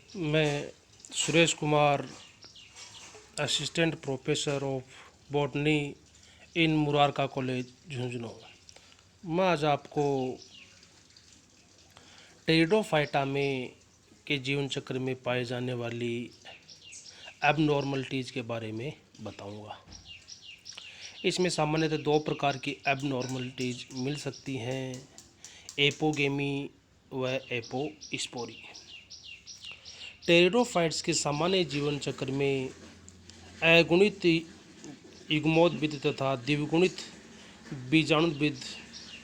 मैं Suresh Kumar, assistant professor of botany in Murarka college Jhunjhunu. मैं आज आपको टेरिडोफाइटा में के जीवन चक्र में पाए जाने वाली एबनॉर्मलिटीज़ के बारे में बताऊंगा। इसमें सामान्यतः दो प्रकार की एबनॉर्मलिटीज़ मिल सकती हैं, एपोगेमी व एपोस्पोरी। टेरिडोफाइट्स के सामान्य जीवन चक्र में अगुणित युग्मोद्भिद तथा द्विगुणित बीजाणुद्भिद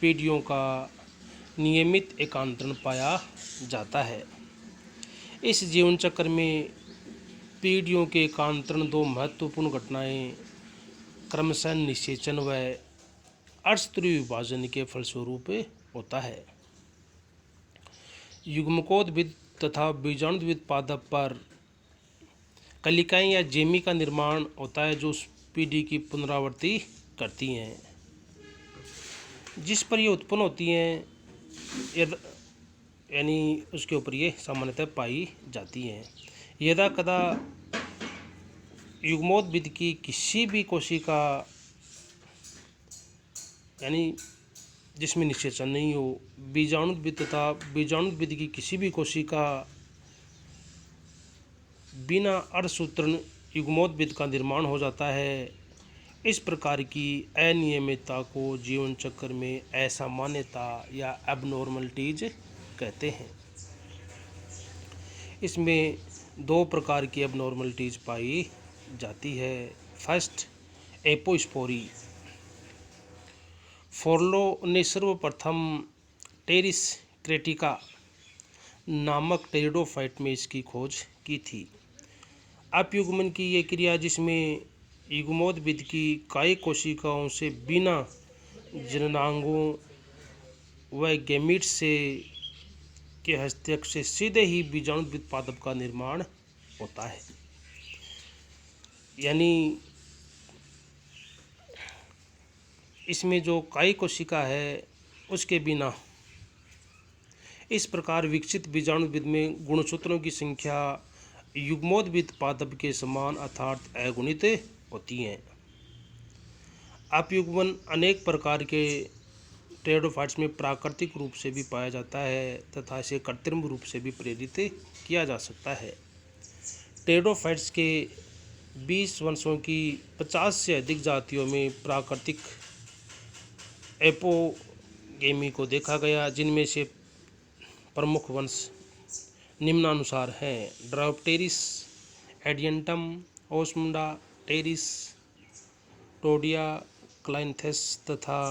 पीढ़ियों का नियमित एकांतरण पाया जाता है। इस जीवन चक्र में पीढ़ियों के एकांतरण दो महत्वपूर्ण घटनाएं क्रमशः निषेचन व अर्धध्रुवीय विभाजन के फलस्वरूप होता है। युग्मकोद्भिद तथा बीजाणुद्भिद पादप पर कलिकाएं या जेमी का निर्माण होता है जो उस पीढ़ी की पुनरावृत्ति करती हैं। जिस पर ये उत्पन्न होती हैं यानी उसके ऊपर ये सामान्यतः पाई जाती हैं। यदा कदा युग्मोद्भिद की किसी भी कोशिका यानी जिसमें निषेचन नहीं हो, बीजाणुद्भिद तथा बीजाणुद्भिद की किसी भी कोशिका बिना अर्धसूत्रण युग्मोद्भिद का निर्माण हो जाता है। इस प्रकार की अनियमितता को जीवन चक्र में असामान्यता या एबनॉर्मलिटीज कहते हैं। इसमें दो प्रकार की एबनॉर्मलिटीज पाई जाती है। First, apospory. फोर्लो ने सर्वप्रथम टेरिस क्रेटिका नामक टेरिडोफाइट में इसकी खोज की थी। अपयुग्मन की ये क्रिया जिसमें युग्मोद्भिद की कायिक कोशिकाओं से बिना जननांगों व गैमीट्स से के हस्तक्षेप से सीधे ही बीजाणुद्भिद पादप का निर्माण होता है। यानी इसमें जो कायिक कोशिका है उसके बिना इस प्रकार विकसित बीजाणुद्भिद में गुणसूत्रों की संख्या युग्मोद्भिद पादप के समान अर्थात अगुणित होती हैं। अपयुग्मन अनेक प्रकार के टेरिडोफाइट्स में प्राकृतिक रूप से भी पाया जाता है तथा इसे कृत्रिम रूप से भी प्रेरित किया जा सकता है। टेरिडोफाइट्स के 20 वंशों की 50 से अधिक जातियों में प्राकृतिक एपोगेमी को देखा गया, जिनमें से प्रमुख वंश निम्नानुसार हैं: Dryopteris, Adiantum, Osmunda, terrace, Todia, क्लाइंथेस तथा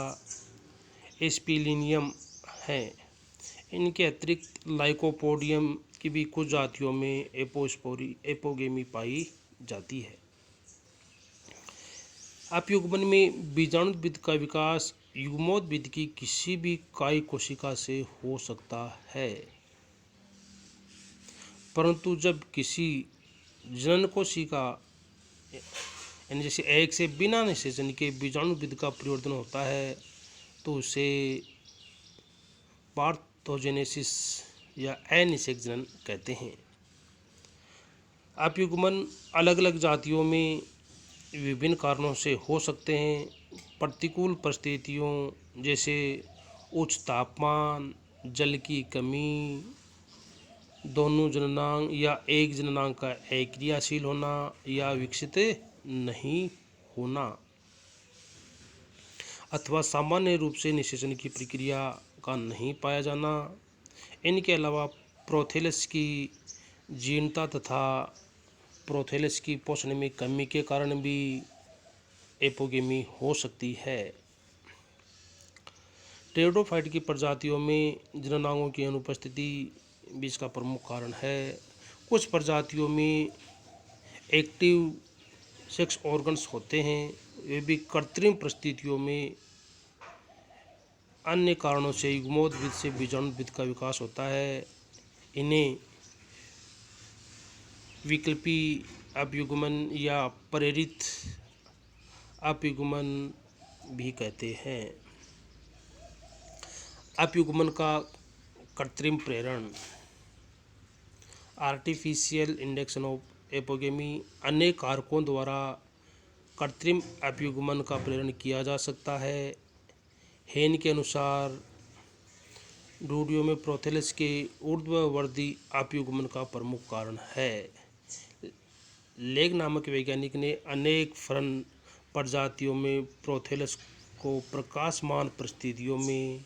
एस्पिलिनियम हैं। इनके अतिरिक्त लाइकोपोडियम की भी कुछ जातियों में एपोगेमी पाई जाती है। अपयुग्मन में बीजाणुद्भिद का विकास युग्मोद्भिद की किसी भी कायिक कोशिका से हो सकता है, परंतु जब किसी जनन कोशिका यानी जैसे एक से बिना निषेचन के बीजाणुद्भिद का परिवर्तन होता है तो उसे पार्थोजेनेसिस या अनिषेक जनन कहते हैं। अपयुग्मन अलग अलग जातियों में विभिन्न कारणों से हो सकते हैं। प्रतिकूल परिस्थितियों जैसे उच्च तापमान, जल की कमी, दोनों जननांग या एक जननांग का अक्रियाशील होना या विकसित नहीं होना, अथवा सामान्य रूप से निषेचन की प्रक्रिया का नहीं पाया जाना। इनके अलावा प्रोथेलस की जीर्णता तथा प्रोथेलस की पोषण में कमी के कारण भी एपोगेमी हो सकती है। टेरिडोफाइट की प्रजातियों में जननांगों की अनुपस्थिति भी इसका प्रमुख कारण है। कुछ प्रजातियों में एक्टिव सेक्स ऑर्गन्स होते हैं, वे भी कृत्रिम परिस्थितियों में अन्य कारणों से युग्मोद्भिद से बीजाणुद्भिद का विकास होता है। इन्हें विकल्पी अपयुग्मन या प्रेरित अपयुग्मन भी कहते हैं। अपयुग्मन का कृत्रिम प्रेरण। आर्टिफिशियल इंडक्शन ऑफ एपोगेमी अनेक कारकों द्वारा कृत्रिम अपयुग्मन का प्रेरण किया जा सकता है। हेन के अनुसार रूडियो में प्रोथेलस के ऊर्ध्ववर्ती अपयुग्मन का प्रमुख कारण है। लेग नामक वैज्ञानिक ने अनेक फर्न प्रजातियों में प्रोथेलस को प्रकाशमान परिस्थितियों में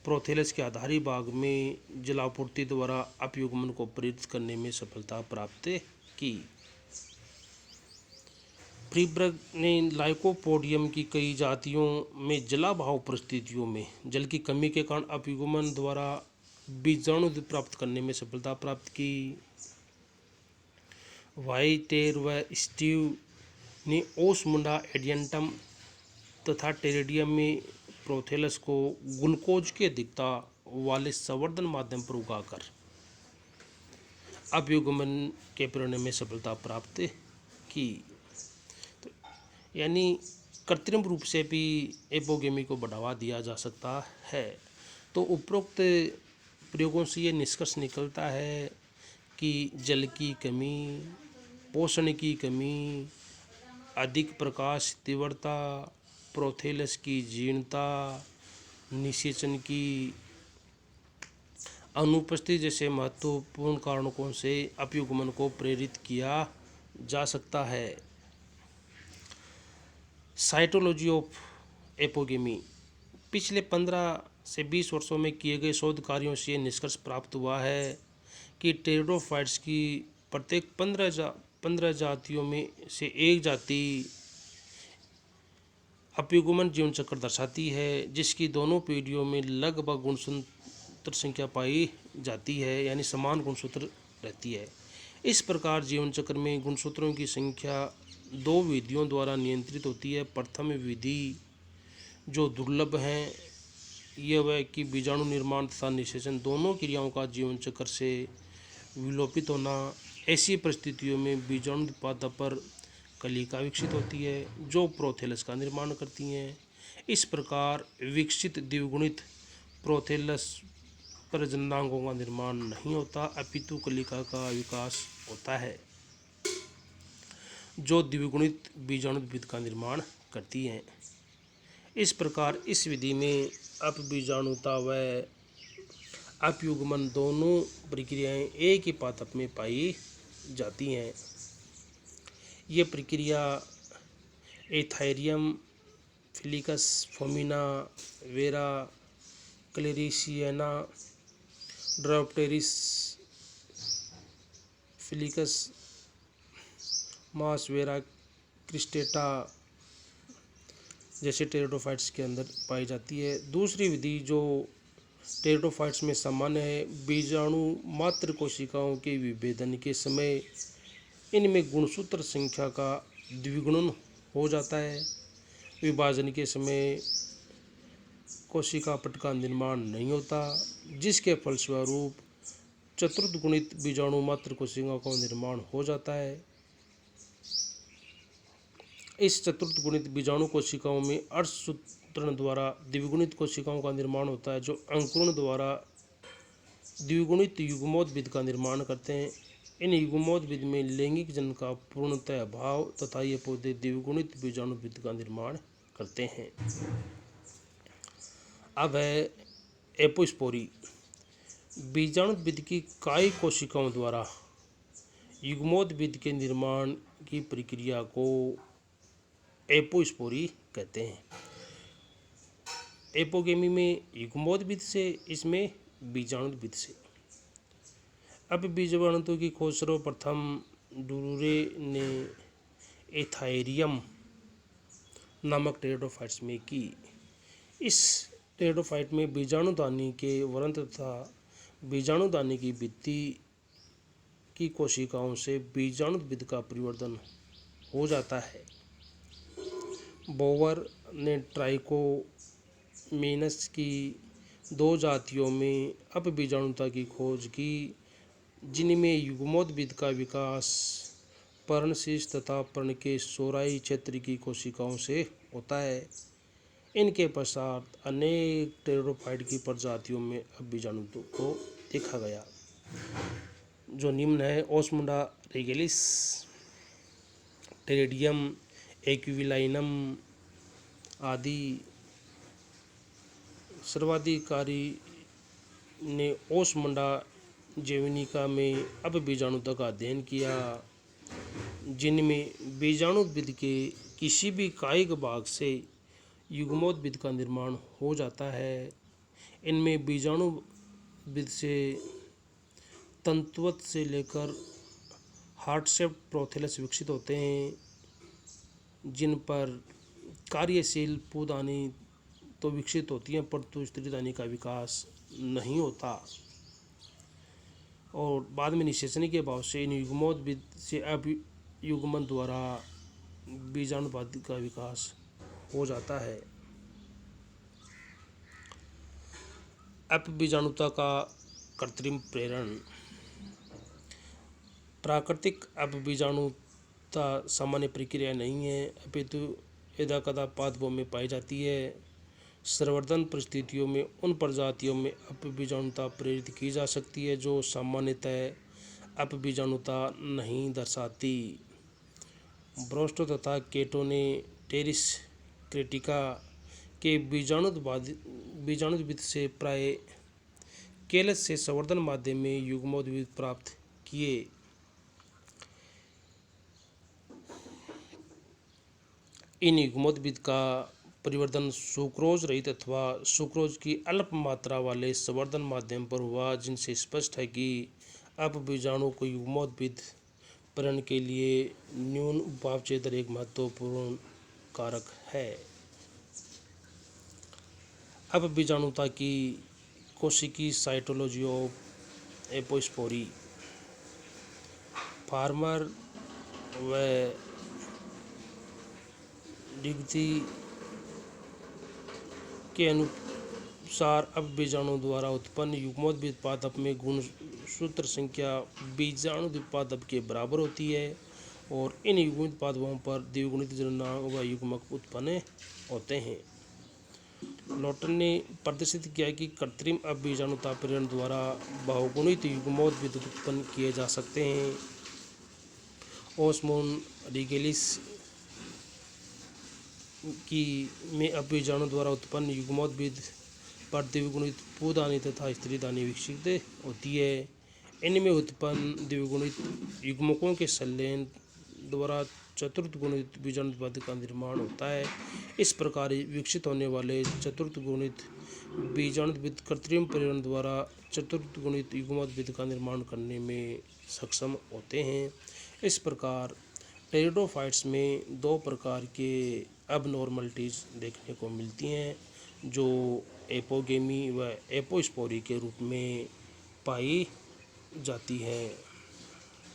प्रोथेलस के आधारी भाग में जलापूर्ति द्वारा अपयुग्मन को प्रेरित करने में सफलता प्राप्त की। फ्रीबर्ग ने लाइकोपोडियम की कई जातियों में जलाभाव परिस्थितियों में जल की कमी के कारण अपयुग्मन द्वारा बीजाणु प्राप्त करने में सफलता प्राप्त की। व्हाइटेर व स्टीव ने ओसमुंडा एडियंटम तथा टेरिडियम में प्रोथेलस को ग्लूकोज की अधिकता वाले संवर्धन माध्यम पर उगाकर अपयुग्मन के प्रेरण में सफलता प्राप्त की। तो यानी कृत्रिम रूप से भी एपोगेमी को बढ़ावा दिया जा सकता है। तो उपरोक्त प्रयोगों से ये निष्कर्ष निकलता है कि जल की कमी, पोषण की कमी, अधिक प्रकाश तीव्रता, प्रोथेलस की जीर्णता, निषेचन की अनुपस्थिति जैसे महत्वपूर्ण कारणों से अपयुग्मन को प्रेरित किया जा सकता है। साइटोलॉजी ऑफ एपोगेमी पिछले 15 से 20 वर्षों में किए गए शोध कार्यों से ये निष्कर्ष प्राप्त हुआ है कि टेरिडोफाइट्स की प्रत्येक 15 जातियों में से एक जाति अपयुग्मन जीवन चक्र दर्शाती है, जिसकी दोनों पीढ़ियों में लगभग गुणसूत्र संख्या पाई जाती है, यानी समान गुणसूत्र रहती है। इस प्रकार जीवन चक्र में गुणसूत्रों की संख्या 2 विधियों द्वारा नियंत्रित होती है। प्रथम विधि जो दुर्लभ है यह वह कि बीजाणु निर्माण तथा निषेचन दोनों क्रियाओं का जीवन चक्र से विलोपित होना। ऐसी परिस्थितियों में बीजाणु उत्पादन पर कलिका विकसित होती है जो प्रोथेलस का निर्माण करती हैं। इस प्रकार विकसित द्विगुणित प्रोथेलस प्रजननांगों का निर्माण नहीं होता, अपितु कलिका का विकास होता है जो द्विगुणित बीजाणुद्भिद का निर्माण करती हैं। इस प्रकार इस विधि में अपबीजाणुता व अपयुग्मन दोनों प्रक्रियाएं एक ही पादप में पाई जाती हैं। ये प्रक्रिया एथाइरियम फिलिकस, फोमिना, वेरा, क्लेरिसियाना, ड्रायोप्टेरिस फिलिकस, मास, वेरा क्रिस्टेटा जैसे टेरिडोफाइट्स के अंदर पाई जाती है। दूसरी विधि जो टेरिडोफाइट्स में सामान्य है, बीजाणु मात्र कोशिकाओं के विभेदन के समय इनमें गुणसूत्र संख्या का द्विगुणन हो जाता है। विभाजन के समय कोशिका पट का निर्माण नहीं होता, जिसके फलस्वरूप चतुर्थ गुणित बीजाणु मात्र कोशिकाओं का निर्माण हो जाता है। इस चतुर्थ गुणित बीजाणु कोशिकाओं में अर्धसूत्रण द्वारा द्विगुणित कोशिकाओं का निर्माण होता है जो अंकुरण द्वारा द्विगुणित युग्मोद्भिद का निर्माण करते हैं। इन युग्मोद्भिद में लैंगिक जनन का पूर्णतः अभाव तथा ये पौधे द्विगुणित बीजाणुद्भिद का निर्माण करते हैं। अब है एपोस्पोरी। बीजाणुद्भिद की कायी कोशिकाओं द्वारा युग्मोद्भिद के निर्माण की प्रक्रिया को एपोस्पोरी कहते हैं। एपोगेमी में युग्मोद्भिद से, इसमें बीजाणुद्भिद से। अब बीजाणुत्व की खोज सर्वप्रथम डुरुरे ने एथाइरियम नामक टेरिडोफाइट्स में की। इस टेरिडोफाइट में बीजाणुदानी के वर्ण तथा बीजाणुदानी की भित्ति की कोशिकाओं से बीजाणुद्भिद का परिवर्तन हो जाता है। बोवर ने ट्राइकोमेनस की 2 जातियों में अपबीजाणुता की खोज की, जिनमें युग्मोद्भिद का विकास पर्णशीष तथा पर्ण के सोराई क्षेत्र की कोशिकाओं से होता है। इनके पश्चात अनेक टेरिडोफाइट की प्रजातियों में अपबीजाणुता को देखा गया। जो निम्न है: ओस्मुंडा रेगिलिस, टेरिडियम एक्विलाइनम आदि। सर्वाधिकारी ने ओस्मुंडा जेवेनिका में अपबीजाणुता का अध्ययन किया, जिनमें बीजाणुविद के किसी भी कायिक भाग से युग्मोद्भिद का निर्माण हो जाता है। इनमें बीजाणुविद से तंतुवत से लेकर हार्ट शेप्ड प्रोथेलस विकसित होते हैं, जिन पर कार्यशील पुदानी तो विकसित होती हैं, परंतु स्त्रीदानी का विकास नहीं होता और बाद में निषेचन के अभाव से इन युग्मोद्भिद से अपयुग्मन द्वारा बीजाणुवाद का विकास हो जाता है। अपबीजाणुता का कृत्रिम प्रेरण। प्राकृतिक अपबीजाणुता सामान्य प्रक्रिया नहीं है, अपितु यदाकदा पादपों में पाई जाती है। संवर्धन परिस्थितियों में उन प्रजातियों में अपबीजाणुता प्रेरित की जा सकती है जो सामान्यतः अपबीजाणुता नहीं दर्शाती। ब्रोस्टो तथा केटो ने टेरिस क्रेटिका के बीजाणुविद से प्राय केलस से संवर्धन माध्यम में युग्मोद्भिद प्राप्त किए। इन युग्मोद्भिद का परिवर्धन सुक्रोज रहित अथवा सुक्रोज की अल्प मात्रा वाले संवर्धन माध्यम पर हुआ, जिनसे स्पष्ट है कि अपबीजाणु को युग्मोद्भिद प्रेरण के लिए न्यून उपापचय दर एक महत्वपूर्ण कारक है। अपबीजाणुता की कोशिकी साइटोलॉजी ऑफ एपोस्पोरी। फार्मर व डिग्थी के अनुसार अपबीजाणु द्वारा उत्पन्न युग्मोद्भिद पादप में गुणसूत्र संख्या बीजाणुविद पादप के बराबर होती है और इन युग्मित पादपों पर द्विगुणित जननांग व युग्मक उत्पन्न होते हैं। लॉटन ने प्रदर्शित किया कि कृत्रिम अपबीजाणुता प्रेरण द्वारा बहुगुणित युग्मोद्भिद उत्पन्न किए जा सकते हैं। ओस्मुंडा रेगिलिस की में अपबीजाणु द्वारा उत्पन्न युग्मोद्भिद पर द्विगुणित पुदानी तथा स्त्रीदानी विकसित होती है। इनमें उत्पन्न द्विगुणित युग्मकों के संलयन द्वारा चतुर्थ गुणित बीजाणुविद का निर्माण होता है। इस प्रकार विकसित होने वाले चतुर्थ गुणित बीजाणुविद कृत्रिम प्रेरण द्वारा चतुर्थ गुणित युग्मोद्भिद का निर्माण करने में सक्षम होते हैं। इस प्रकार टेरिडोफाइट्स में दो प्रकार के अबनॉर्मलिटीज देखने को मिलती हैं, जो एपोगेमी व एपोस्पोरी के रूप में पाई जाती है।